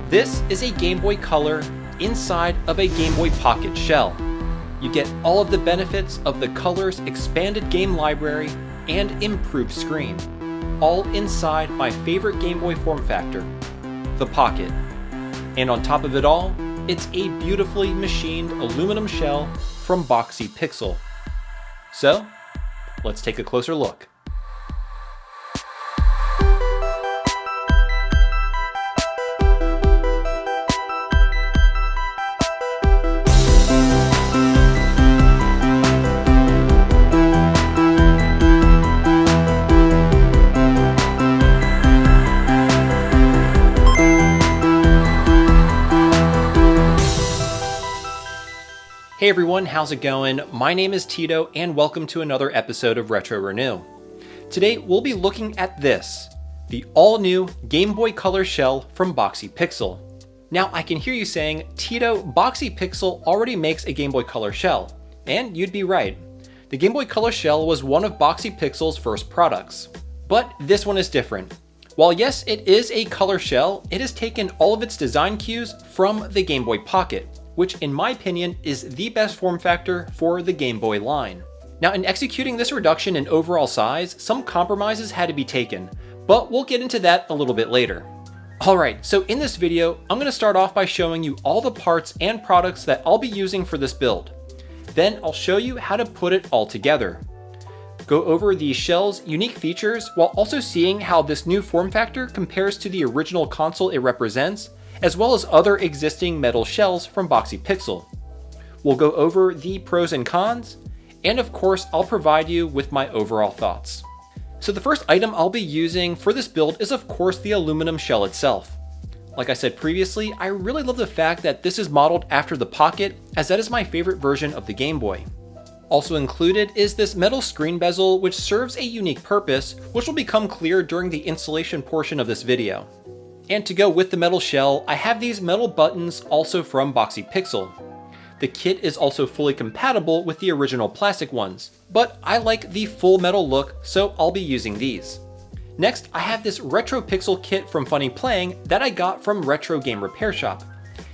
This is a Game Boy Color inside of a Game Boy Pocket shell. You get all of the benefits of the Color's expanded game library and improved screen, all inside my favorite Game Boy form factor, the Pocket. And on top of it all, it's a beautifully machined aluminum shell from Boxy Pixel. So, let's take a closer look. Hey everyone, how's it going? My name is Tito and welcome to another episode of Retro Renew. Today we'll be looking at this, the all-new Game Boy Color shell from Boxy Pixel. Now I can hear you saying, Tito, Boxy Pixel already makes a Game Boy Color shell, and you'd be right. The Game Boy Color shell was one of Boxy Pixel's first products, but this one is different. While yes, it is a color shell, it has taken all of its design cues from the Game Boy Pocket, which in my opinion is the best form factor for the Game Boy line. Now in executing this reduction in overall size, some compromises had to be taken, but we'll get into that a little bit later. Alright, so in this video, I'm going to start off by showing you all the parts and products that I'll be using for this build. Then I'll show you how to put it all together. Go over the shell's unique features while also seeing how this new form factor compares to the original console it represents, as well as other existing metal shells from Boxy Pixel. We'll go over the pros and cons, and of course I'll provide you with my overall thoughts. So the first item I'll be using for this build is of course the aluminum shell itself. Like I said previously, I really love the fact that this is modeled after the Pocket, as that is my favorite version of the Game Boy. Also included is this metal screen bezel, which serves a unique purpose, which will become clear during the installation portion of this video. And to go with the metal shell, I have these metal buttons also from Boxy Pixel. The kit is also fully compatible with the original plastic ones, but I like the full metal look, so I'll be using these. Next, I have this Retro Pixel kit from Funny Playing that I got from Retro Game Repair Shop.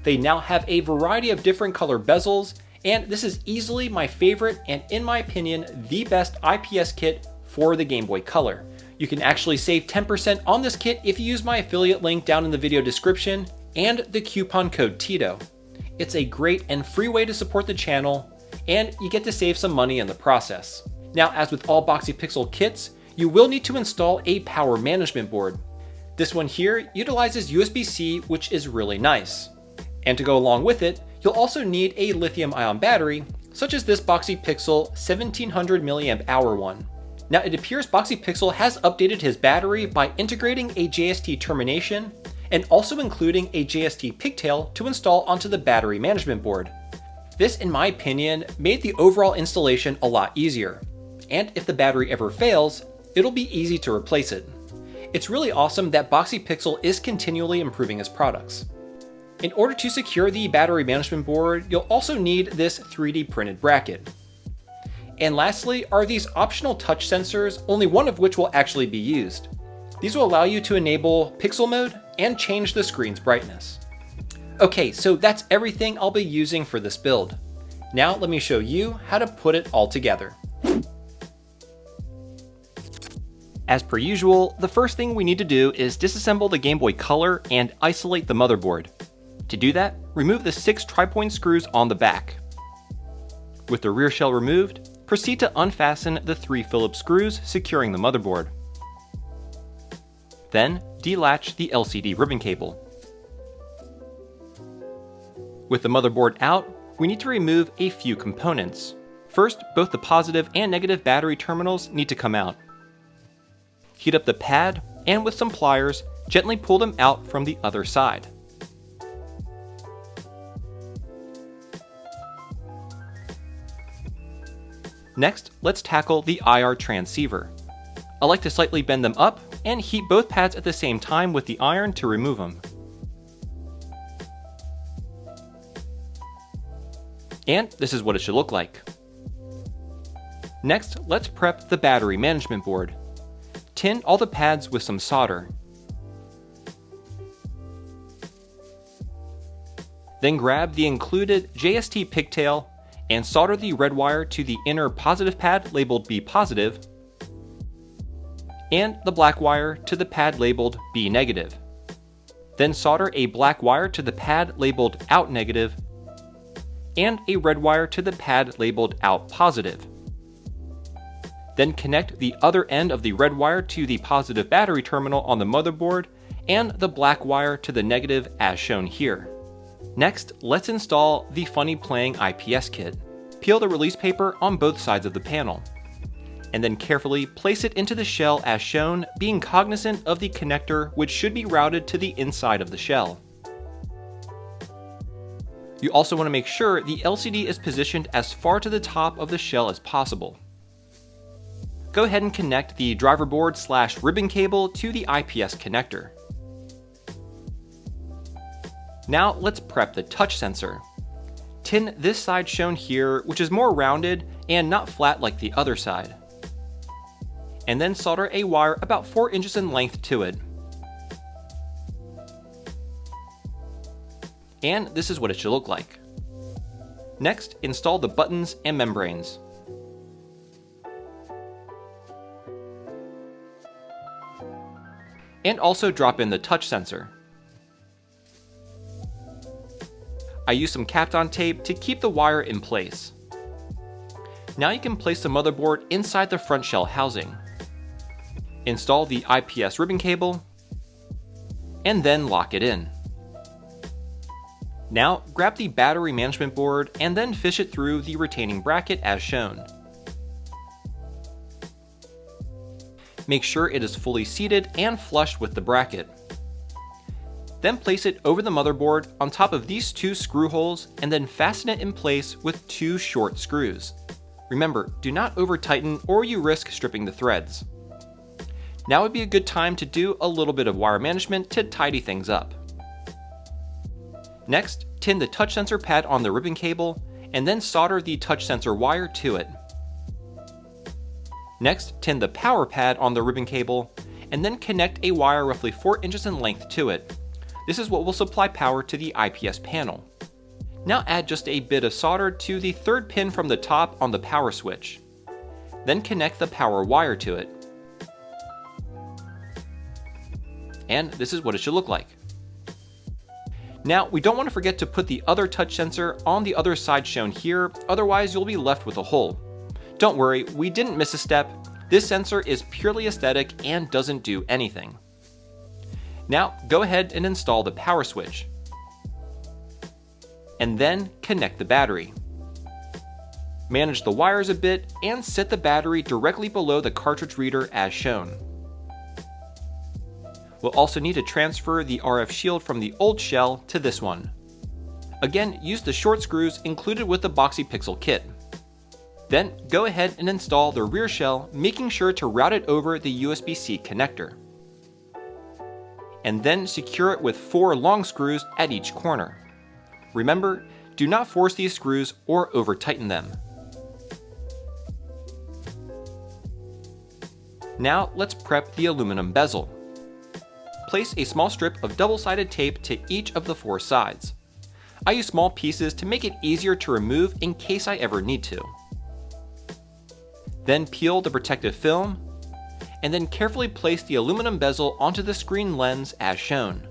They now have a variety of different color bezels, and this is easily my favorite and in my opinion, the best IPS kit for the Game Boy Color. You can actually save 10% on this kit if you use my affiliate link down in the video description and the coupon code TITO. It's a great and free way to support the channel, and you get to save some money in the process. Now, as with all Boxy Pixel kits, you will need to install a power management board. This one here utilizes USB-C, which is really nice. And to go along with it, you'll also need a lithium-ion battery, such as this Boxy Pixel 1700 mAh one. Now it appears Boxy Pixel has updated his battery by integrating a JST termination and also including a JST pigtail to install onto the battery management board. This, in my opinion, made the overall installation a lot easier. And if the battery ever fails, it'll be easy to replace it. It's really awesome that Boxy Pixel is continually improving his products. In order to secure the battery management board, you'll also need this 3D printed bracket. And lastly are these optional touch sensors, only one of which will actually be used. These will allow you to enable pixel mode and change the screen's brightness. Okay, so that's everything I'll be using for this build. Now let me show you how to put it all together. As per usual, the first thing we need to do is disassemble the Game Boy Color and isolate the motherboard. To do that, remove the 6 tri-point screws on the back. With the rear shell removed, proceed to unfasten the 3 Phillips screws securing the motherboard. Then, delatch the LCD ribbon cable. With the motherboard out, we need to remove a few components. First, both the positive and negative battery terminals need to come out. Heat up the pad, and with some pliers, gently pull them out from the other side. Next, let's tackle the IR transceiver. I like to slightly bend them up and heat both pads at the same time with the iron to remove them. And this is what it should look like. Next, let's prep the battery management board. Tin all the pads with some solder. Then grab the included JST pigtail and solder the red wire to the inner positive pad labeled B positive, and the black wire to the pad labeled B negative. Then solder a black wire to the pad labeled out negative, and a red wire to the pad labeled out positive. Then connect the other end of the red wire to the positive battery terminal on the motherboard and the black wire to the negative as shown here. Next, let's install the Funny Playing IPS kit. Peel the release paper on both sides of the panel, and then carefully place it into the shell as shown, being cognizant of the connector which should be routed to the inside of the shell. You also want to make sure the LCD is positioned as far to the top of the shell as possible. Go ahead and connect the driver board / ribbon cable to the IPS connector. Now let's prep the touch sensor. Tin this side shown here, which is more rounded and not flat like the other side. And then solder a wire about 4 inches in length to it. And this is what it should look like. Next, install the buttons and membranes. And also drop in the touch sensor. I used some Kapton tape to keep the wire in place. Now you can place the motherboard inside the front shell housing. Install the IPS ribbon cable, and then lock it in. Now grab the battery management board and then fish it through the retaining bracket as shown. Make sure it is fully seated and flush with the bracket. Then place it over the motherboard on top of these 2 screw holes and then fasten it in place with 2 short screws. Remember, do not over tighten or you risk stripping the threads. Now would be a good time to do a little bit of wire management to tidy things up. Next, tin the touch sensor pad on the ribbon cable and then solder the touch sensor wire to it. Next, tin the power pad on the ribbon cable and then connect a wire roughly 4 inches in length to it. This is what will supply power to the IPS panel. Now add just a bit of solder to the 3rd pin from the top on the power switch. Then connect the power wire to it. And this is what it should look like. Now, we don't want to forget to put the other touch sensor on the other side shown here, otherwise you'll be left with a hole. Don't worry, we didn't miss a step. This sensor is purely aesthetic and doesn't do anything. Now, go ahead and install the power switch. And then connect the battery. Manage the wires a bit and set the battery directly below the cartridge reader as shown. We'll also need to transfer the RF shield from the old shell to this one. Again, use the short screws included with the Boxy Pixel kit. Then go ahead and install the rear shell, making sure to route it over the USB-C connector. And then secure it with 4 long screws at each corner. Remember, do not force these screws or over tighten them. Now let's prep the aluminum bezel. Place a small strip of double-sided tape to each of the 4 sides. I use small pieces to make it easier to remove in case I ever need to. Then peel the protective film, and then carefully place the aluminum bezel onto the screen lens as shown.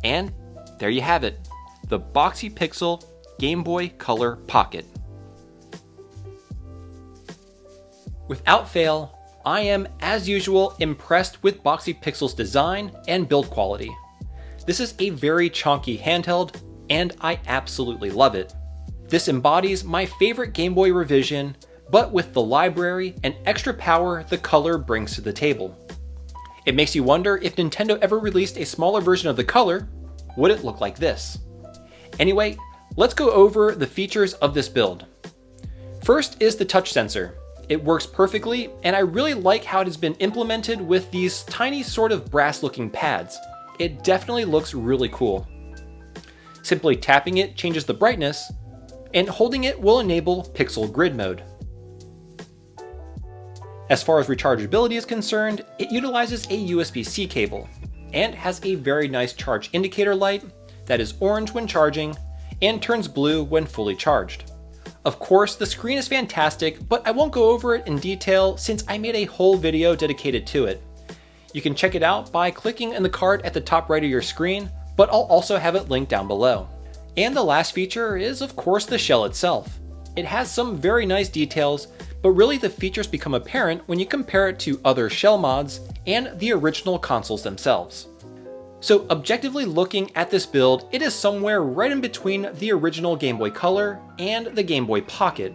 And there you have it, the Boxy Pixel Game Boy Color Pocket. Without fail, I am, as usual, impressed with Boxy Pixel's design and build quality. This is a very chunky handheld, and I absolutely love it. This embodies my favorite Game Boy revision, but with the library and extra power the color brings to the table. It makes you wonder if Nintendo ever released a smaller version of the color, would it look like this? Anyway, let's go over the features of this build. First is the touch sensor. It works perfectly, and I really like how it has been implemented with these tiny sort of brass looking pads. It definitely looks really cool. Simply tapping it changes the brightness, and holding it will enable Pixel Grid mode. As far as rechargeability is concerned, it utilizes a USB-C cable, and has a very nice charge indicator light, that is orange when charging and turns blue when fully charged. Of course, the screen is fantastic, but I won't go over it in detail since I made a whole video dedicated to it. You can check it out by clicking in the card at the top right of your screen, but I'll also have it linked down below. And the last feature is, of course, the shell itself. It has some very nice details, but really the features become apparent when you compare it to other shell mods and the original consoles themselves. So objectively looking at this build, it is somewhere right in between the original Game Boy Color and the Game Boy Pocket.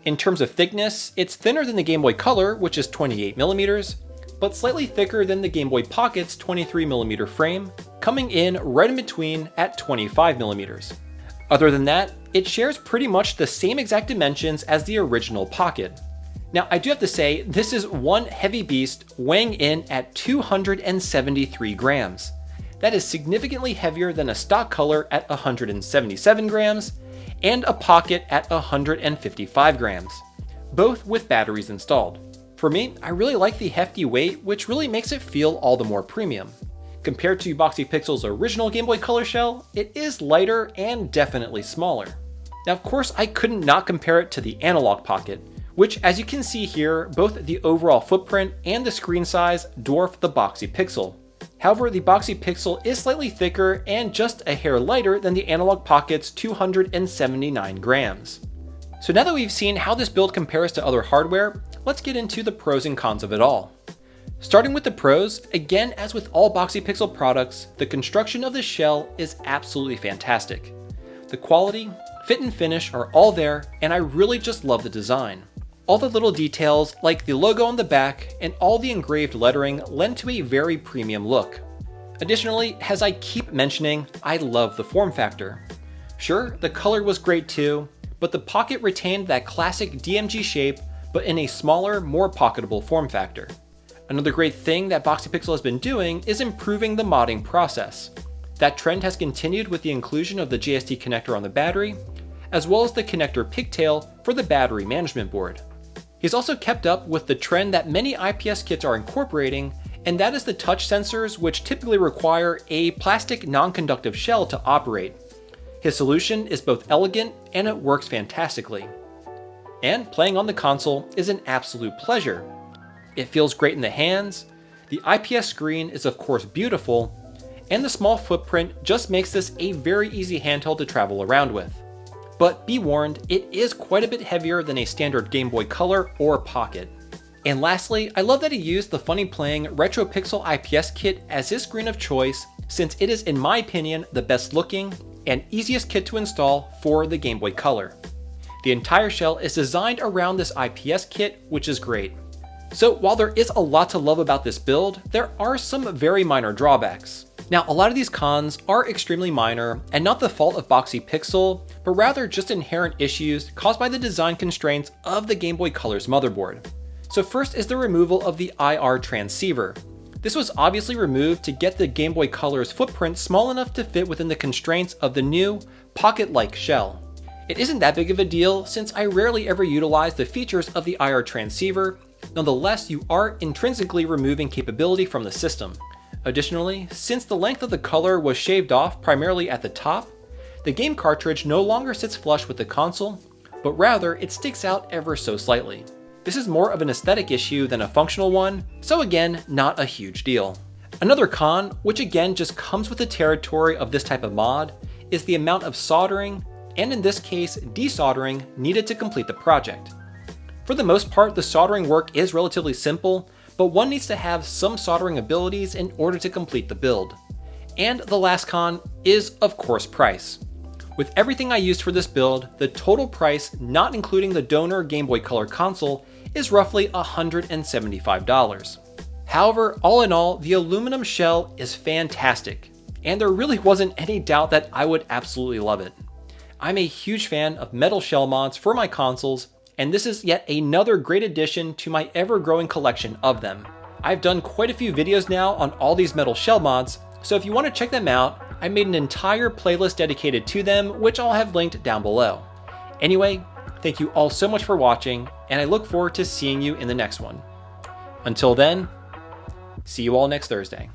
In terms of thickness, it's thinner than the Game Boy Color, which is 28mm, but slightly thicker than the Game Boy Pocket's 23mm frame, coming in right in between at 25mm. Other than that, it shares pretty much the same exact dimensions as the original Pocket. Now, I do have to say, this is one heavy beast weighing in at 273 grams. That is significantly heavier than a stock color at 177 grams and a Pocket at 155 grams, both with batteries installed. For me, I really like the hefty weight, which really makes it feel all the more premium. Compared to Boxy Pixel's original Game Boy Color shell, it is lighter and definitely smaller. Now, of course, I couldn't not compare it to the analog Pocket, which, as you can see here, both the overall footprint and the screen size dwarf the Boxy Pixel. However, the Boxy Pixel is slightly thicker and just a hair lighter than the analog Pocket's 279 grams. So now that we've seen how this build compares to other hardware, let's get into the pros and cons of it all. Starting with the pros, again, as with all Boxy Pixel products, the construction of the shell is absolutely fantastic. The quality, fit and finish are all there, and I really just love the design. All the little details, like the logo on the back and all the engraved lettering, lend to a very premium look. Additionally, as I keep mentioning, I love the form factor. Sure, the color was great too, but the Pocket retained that classic DMG shape, but in a smaller, more pocketable form factor. Another great thing that Boxy Pixel has been doing is improving the modding process. That trend has continued with the inclusion of the JST connector on the battery, as well as the connector pigtail for the battery management board. He's also kept up with the trend that many IPS kits are incorporating, and that is the touch sensors, which typically require a plastic non-conductive shell to operate. His solution is both elegant and it works fantastically. And playing on the console is an absolute pleasure. It feels great in the hands, the IPS screen is of course beautiful, and the small footprint just makes this a very easy handheld to travel around with. But be warned, it is quite a bit heavier than a standard Game Boy Color or Pocket. And lastly, I love that he used the funny playing Retro Pixel IPS kit as his screen of choice, since it is in my opinion the best looking and easiest kit to install for the Game Boy Color. The entire shell is designed around this IPS kit, which is great. So while there is a lot to love about this build, there are some very minor drawbacks. Now, a lot of these cons are extremely minor and not the fault of Boxy Pixel, but rather just inherent issues caused by the design constraints of the Game Boy Color's motherboard. So first is the removal of the IR transceiver. This was obviously removed to get the Game Boy Color's footprint small enough to fit within the constraints of the new Pocket-like shell. It isn't that big of a deal since I rarely ever utilize the features of the IR transceiver. Nonetheless, you are intrinsically removing capability from the system. Additionally, since the length of the color was shaved off primarily at the top, the game cartridge no longer sits flush with the console, but rather it sticks out ever so slightly. This is more of an aesthetic issue than a functional one, so again, not a huge deal. Another con, which again just comes with the territory of this type of mod, is the amount of soldering, and in this case, desoldering, needed to complete the project. For the most part, the soldering work is relatively simple, but one needs to have some soldering abilities in order to complete the build. And the last con is, of course, price. With everything I used for this build, the total price, not including the donor Game Boy Color console, is roughly $175. However, all in all, the aluminum shell is fantastic, and there really wasn't any doubt that I would absolutely love it. I'm a huge fan of metal shell mods for my consoles, and this is yet another great addition to my ever-growing collection of them. I've done quite a few videos now on all these metal shell mods, so if you want to check them out, I made an entire playlist dedicated to them, which I'll have linked down below. Anyway, thank you all so much for watching, and I look forward to seeing you in the next one. Until then, see you all next Thursday.